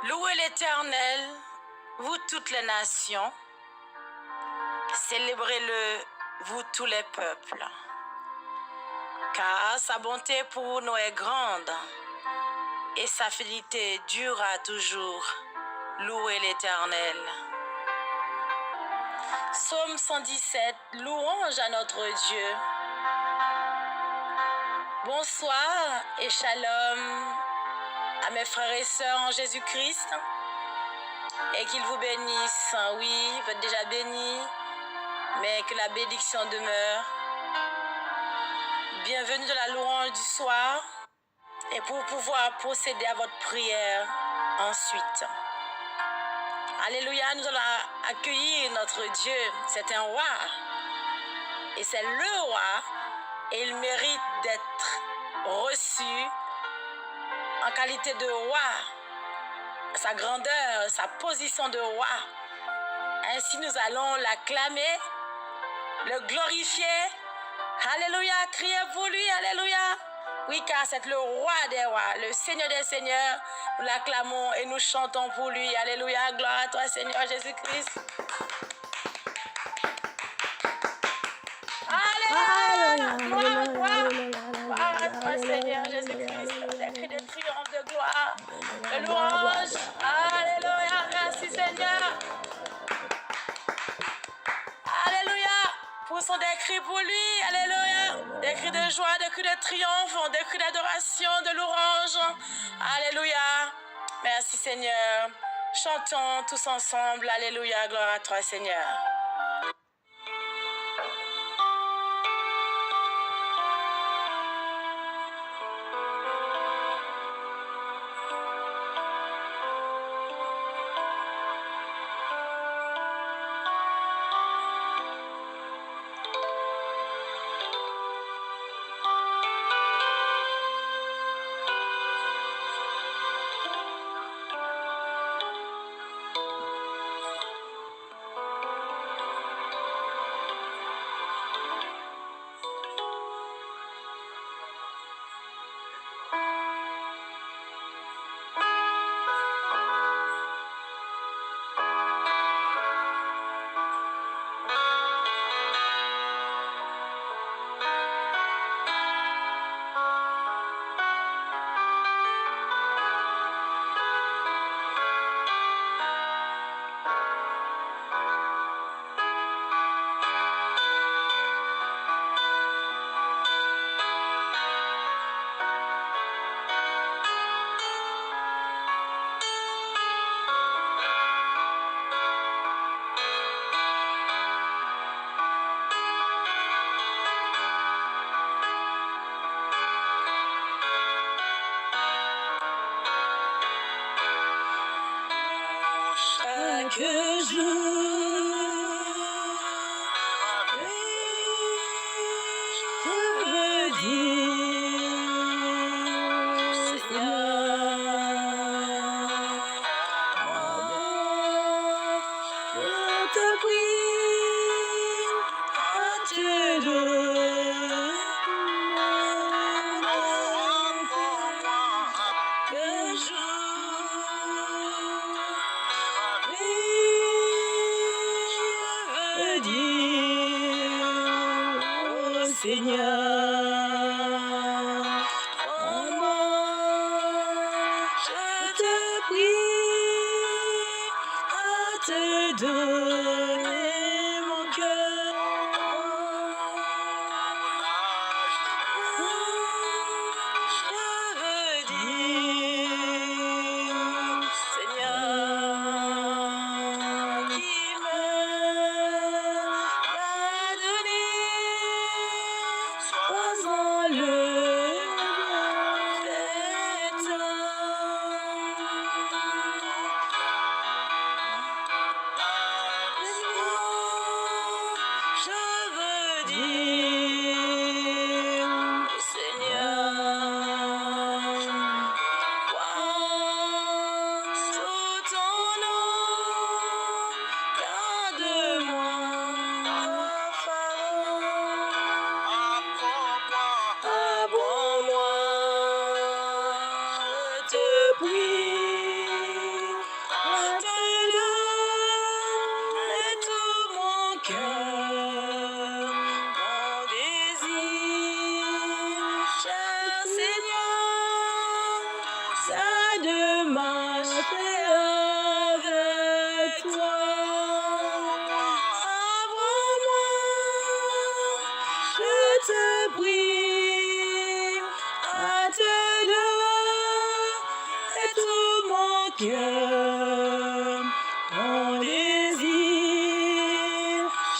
Louez l'Éternel, vous toutes les nations. Célébrez-le, vous tous les peuples. Car sa bonté pour nous est grande et sa fidélité durera toujours. Louez l'Éternel. Psaume 117, louange à notre Dieu. Bonsoir et shalom à mes frères et sœurs en Jésus-Christ. Et qu'il vous bénisse. Oui, vous êtes déjà bénis, mais que la bénédiction demeure. Bienvenue dans la louange du soir. Et pour pouvoir procéder à votre prière ensuite. Alléluia, nous allons accueillir notre Dieu. C'est un roi. Et c'est le roi. Et il mérite d'être reçu en qualité de roi. Sa grandeur, sa position de roi. Ainsi nous allons l'acclamer, le glorifier. Alléluia, criez pour lui, alléluia. Oui, car c'est le roi des rois, le Seigneur des seigneurs. Nous l'acclamons et nous chantons pour lui. Alléluia, gloire à toi Seigneur Jésus-Christ. Alléluia, gloire à toi Seigneur Jésus-Christ. Des cris de triomphe, de gloire, de louange. Alléluia, merci Seigneur. Alléluia. Poussons des cris pour lui. Alléluia. Des cris de joie, des cris de triomphe, des cris d'adoration, de louange. Alléluia. Merci Seigneur. Chantons tous ensemble. Alléluia. Gloire à toi Seigneur. te prie, maintenant, et tout mon cœur, mon désir,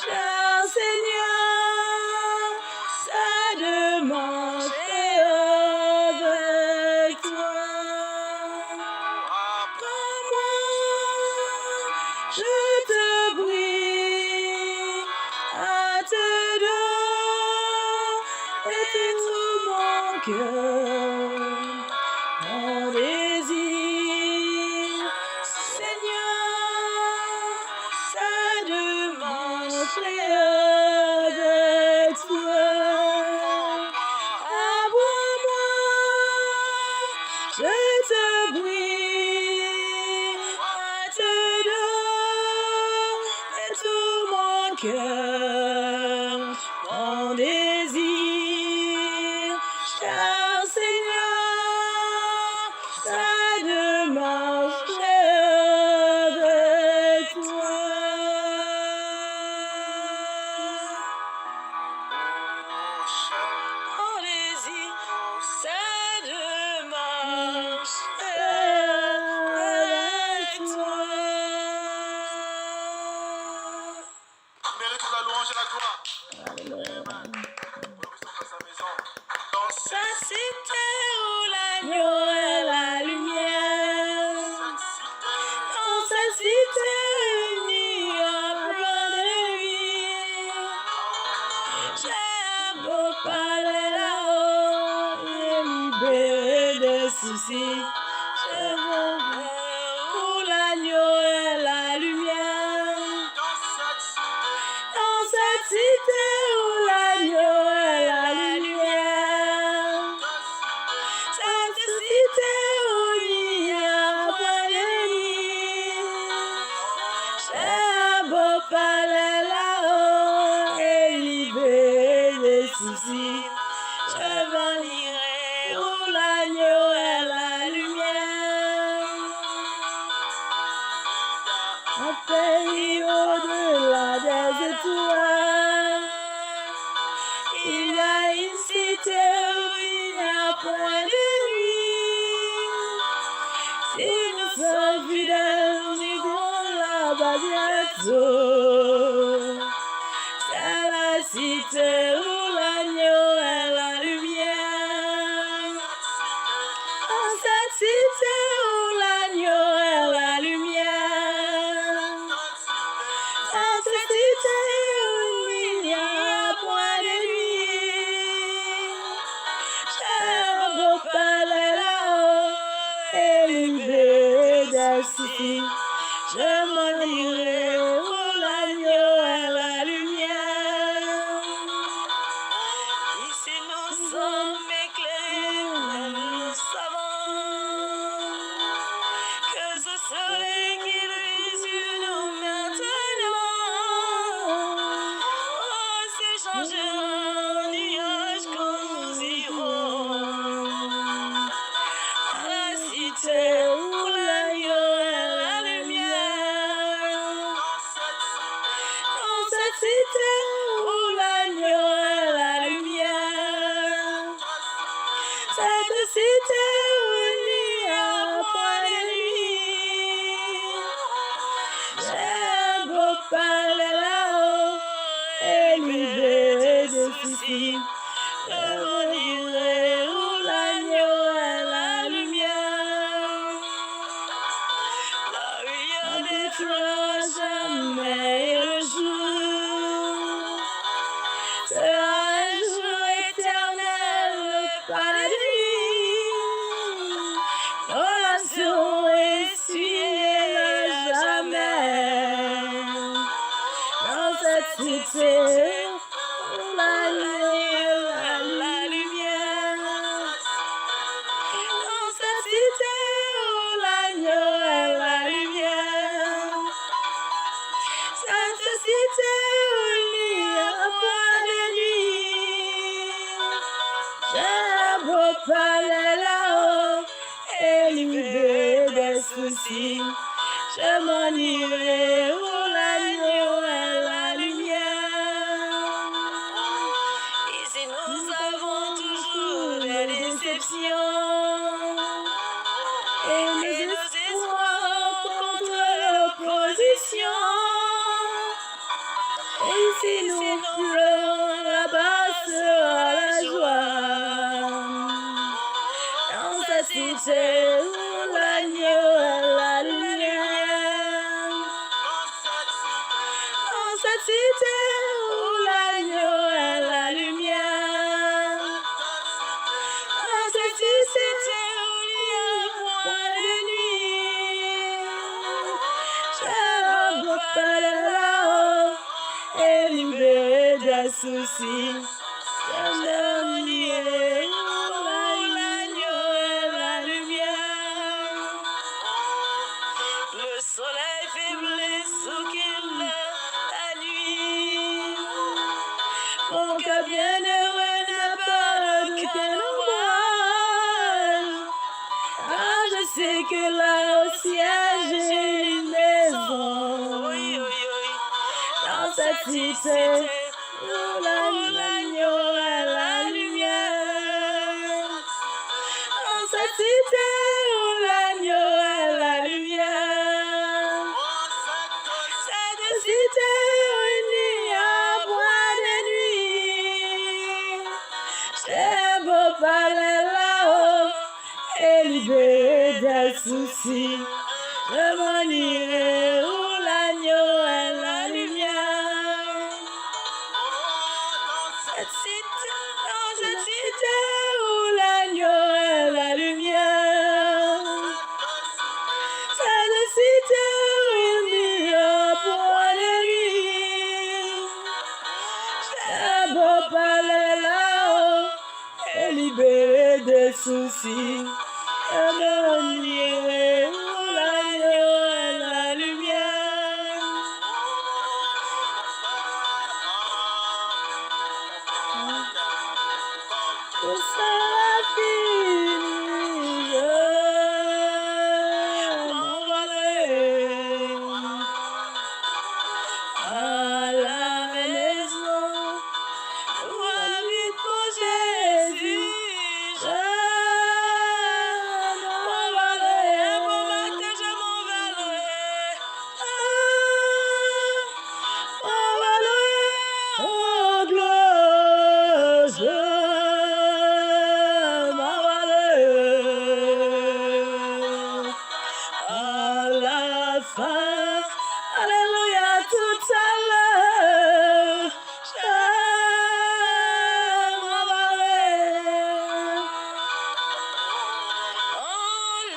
cher Seigneur, c'est de manger avec toi. Apprends-moi, je te prie, à te donner et tout mon cœur, mon désir, Seigneur, c'est de manger avec toi. Apprends-moi, je te prie, à te donner tout mon cœur, mon désir, cher Seigneur, c'est de marcher avec toi. Mon désir, c'est de marcher avec toi. Mérite la louange et la gloire. Dans Cette cité où l'agneau est la lumière, dans cette cité unie à plein de vie, j'ai un beau palais là-haut et libéré de soucis. Je veux où l'agneau est la lumière, dans cette cité où l'agneau est la lumière, cette cité où il n'y a pas d'ennemi. J'ai un beau palais là-haut et libéré des soucis. Je venirai où l'agneau est la lumière. Un pays au-delà des étoiles. Il y a une cité où il n'y a point de nuit. Si nous sommes fidèles, nous irons là-bas bientôt. C'est la cité où l'agneau est la lumière. Dans cette cité où l'agneau est la lumière. Dans cette cité où il n'y a point de nuit. J'ai un beau palais là-haut et libéré des soucis. Je m'en irai où l'agneau est la lumière. Ici nous sommes éclairés, mais nous savons que ce soleil qui brille sur nous maintenant, oh, s'échangera en nuages quand nous irons à la cité où l'agneau est la lumière. Dans cette cité où l'agneau est la lumière, cette cité où il n'y a point de nuit. J'ai un beau palais là-haut et libéré des soucis. Je venirai où l'agneau est la lumière. Là où il y a des fleurs jamais le jour sera un jour éternel, pas de nuit. Nos larmes seront essuyées à jamais. Dans cette cité où l'agneau est la lumière. Dans cette cité où l'agneau est la lumière. Cette cité où il n'y a pas de nuit. J'ai un beau palais là-haut et libéré des soucis. Je m'en irai où l'agneau est la lumière. si nous avons toujours des déceptions et nos espoirs contre l'opposition, et si nous pleurons, là-bas sera la joie. Dans cette cité où l'agneau est la lumière, dans cette cité où l'agneau est la lumière, dans cette cité où il y a point de nuit, je veux parler là-haut et libérer des soucis. Je nier où l'agneau est la lumière. Le soleil faiblit sous qu'il est la nuit. Mon cœur bienheureux n'a pas aucun ombrage. Ah, je sais que là au ciel j'ai une maison. Dans cette cité où l'agneau est la lumière. Dans cette cité où l'agneau est la lumière. Cette cité où il n'y a point de nuit. J'ai beau parler là-haut et libérer des soucis. Je m'en irai où l'agneau est la lumière. Dans cette cité où l'agneau est la lumière. Cette cité où il n'y a point de nuit. J'ai beau parler là-haut et libérer des soucis. Je m'en irai où l'agneau est la lumière. Tout sera fini, je m'envolerai à la maison où habite mon Jésus. Je m'envolerai, bon matin je m'envolerai. M'envolerai, oh gloire, je à la fin, alléluia, tout à l'heure, je m'envolerai. En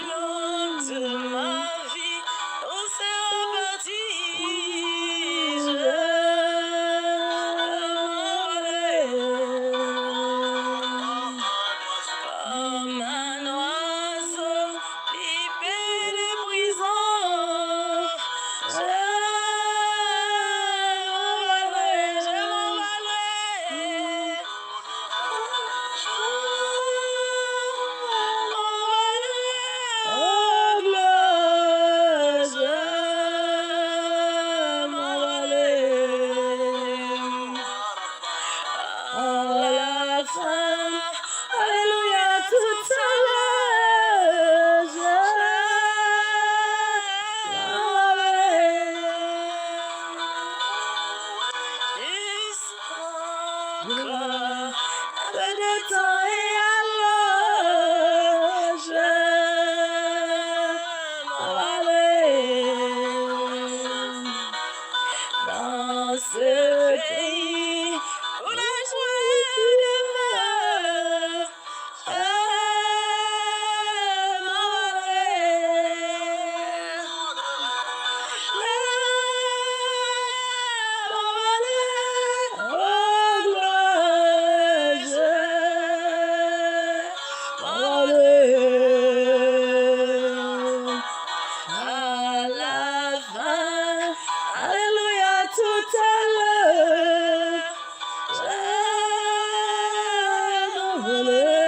long de ma vie, on sera parti, je m'envolerai. Comme un oiseau libéré de prison, je m'envolerai. Oh gloire, je m'envolerai. À la fin, alléluia, tout à l'heure, je m'envolerai. Encore un peu de temps et alors je m'envolerai. Dans ce pays où la joie demeure, je m'envolerai. Oh gloire, je m'envolerai. À la fin, alléluia, tout à l'heure, je m'envolerai.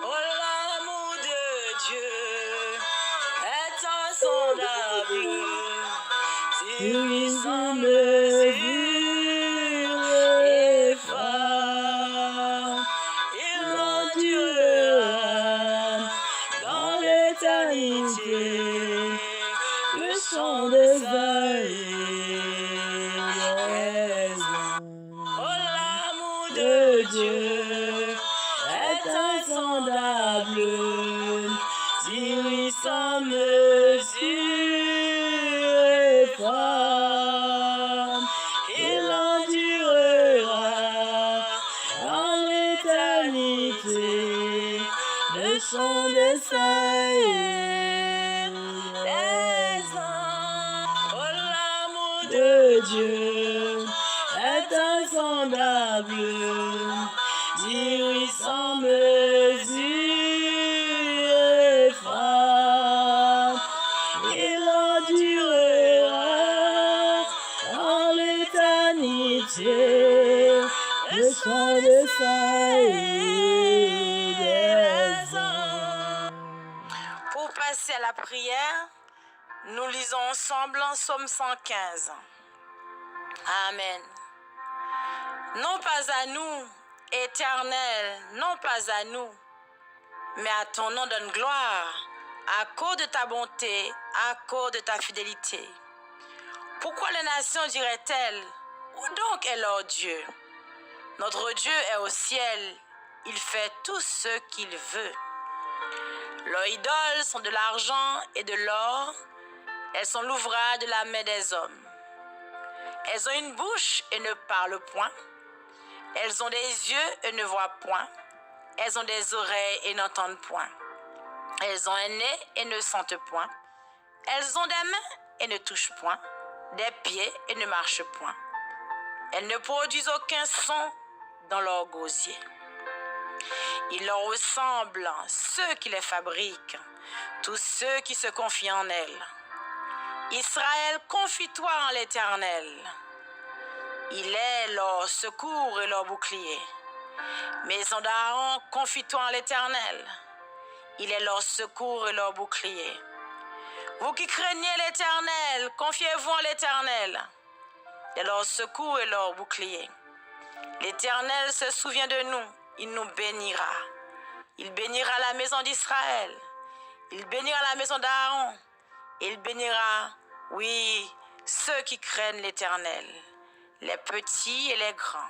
Oh, l'amour de Dieu est insondable, sur une mesure et fort. de Dieu est insondable, si sans mesure et femme, il endurera dans l'éternité le chant des saints des anges. Oh, l'amour de Dieu est insondable, si sans mesure et femme, il endurera dans l'éternité le chant des saints des anges. Pour passer à la prière, nous lisons ensemble en Psaume 115. Amen. Non pas à nous, Éternel, non pas à nous, mais à ton nom donne gloire, à cause de ta bonté, à cause de ta fidélité. Pourquoi les nations diraient-elles, où donc est leur Dieu? Notre Dieu est au ciel, il fait tout ce qu'il veut. Leurs idoles sont de l'argent et de l'or, elles sont l'ouvrage de la main des hommes. Elles ont une bouche et ne parlent point. Elles ont des yeux et ne voient point. Elles ont des oreilles et n'entendent point. Elles ont un nez et ne sentent point. Elles ont des mains et ne touchent point. Des pieds et ne marchent point. Elles ne produisent aucun son dans leur gosier. Il leur ressemble ceux qui les fabriquent, tous ceux qui se confient en elles. Israël, confie-toi en l'Éternel. Il est leur secours et leur bouclier. Maison d'Aaron, confie-toi en l'Éternel. Il est leur secours et leur bouclier. Vous qui craignez l'Éternel, confiez-vous en l'Éternel. Il est leur secours et leur bouclier. L'Éternel se souvient de nous, il nous bénira. Il bénira la maison d'Israël. Il bénira la maison d'Aaron. Il bénira, oui, ceux qui craignent l'Éternel, les petits et les grands.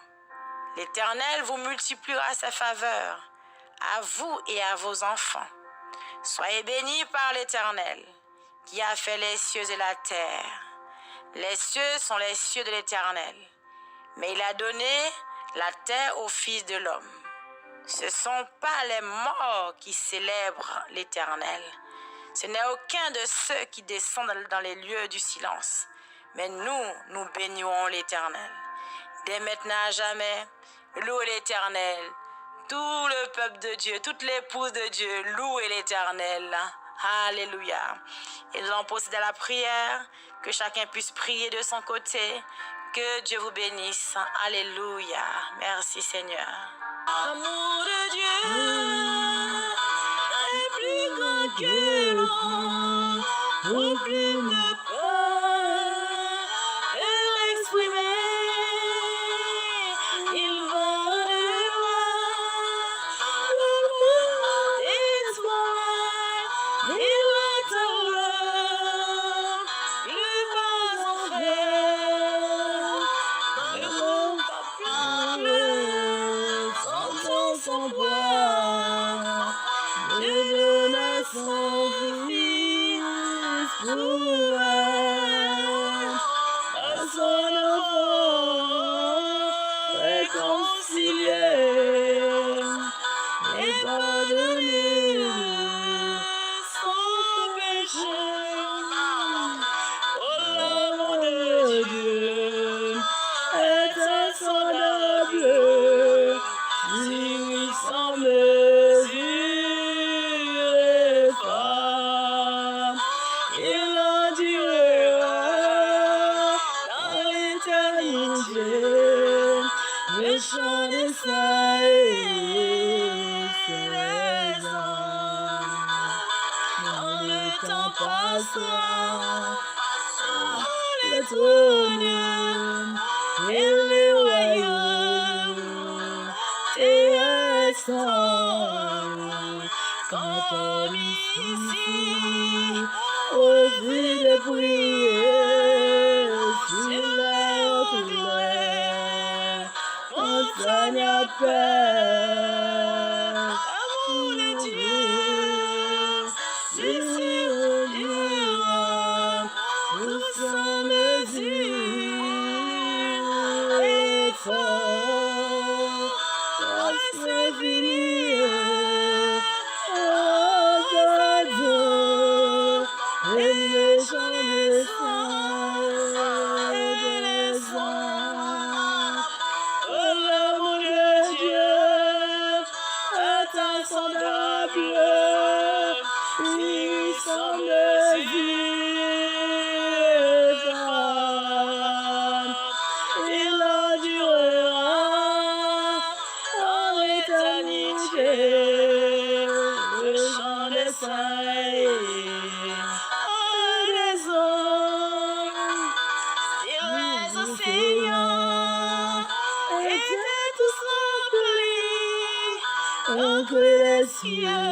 L'Éternel vous multipliera ses faveurs, à vous et à vos enfants. Soyez bénis par l'Éternel, qui a fait les cieux et la terre. Les cieux sont les cieux de l'Éternel, mais il a donné la terre au Fils de l'homme. Ce ne sont pas les morts qui célèbrent l'Éternel. Ce n'est aucun de ceux qui descendent dans les lieux du silence. Mais nous bénirons l'Éternel. Dès maintenant à jamais, louez l'Éternel. Tout le peuple de Dieu, toute l'épouse de Dieu, louez l'Éternel. Alléluia. Et nous allons procéder à la prière, que chacun puisse prier de son côté. Que Dieu vous bénisse. Alléluia. Merci Seigneur. L'amour de Dieu est plus grand que l'homme, aucune ne peut l'exprimer. Il va de loin, le monde est loin, il attend le pas en fait, le monde pas plus, sans bois, Dieu donna son Fils pour elle, à son enfant réconcilié et pardonné son péché. Oh, l'amour de Dieu est insondable, si sans mesure et femme, il endurera dans l'éternité le chant des saints des anges. Quand le temps passera, les trônes et les royaumes terrestres, quand on ici aux vies de prier sur la haute mer, n'y a peur. Amour de Dieu, si survivra, tout sans mesure et fort, c'est fini. Et les gens des saints et des saints. Oh, l'amour de Dieu est insondable, il sans mesure, il endurera dans l'éternité. Le chant des saints et des hommes, il reste océans étaient tous remplis, Donc les cieux cieux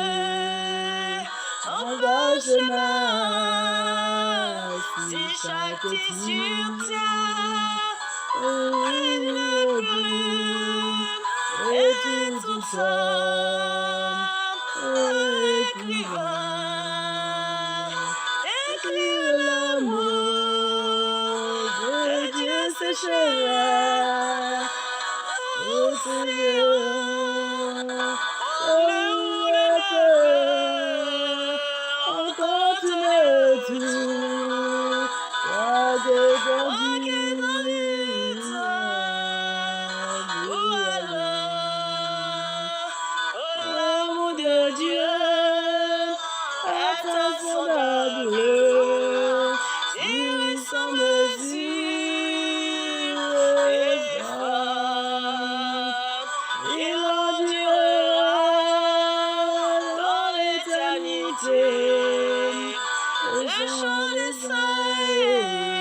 en en bas chemin, si chaque petit sur terre une plume et tout écrire l'amour de Dieu séchera au Seigneur. Le ou le peur, encore tu me tout, Toi de bon regarde Dieu, ou alors, oh, l'amour de Dieu est insondable, il sans mesure et fort, il endurera dans l'éternité. Le chant des saints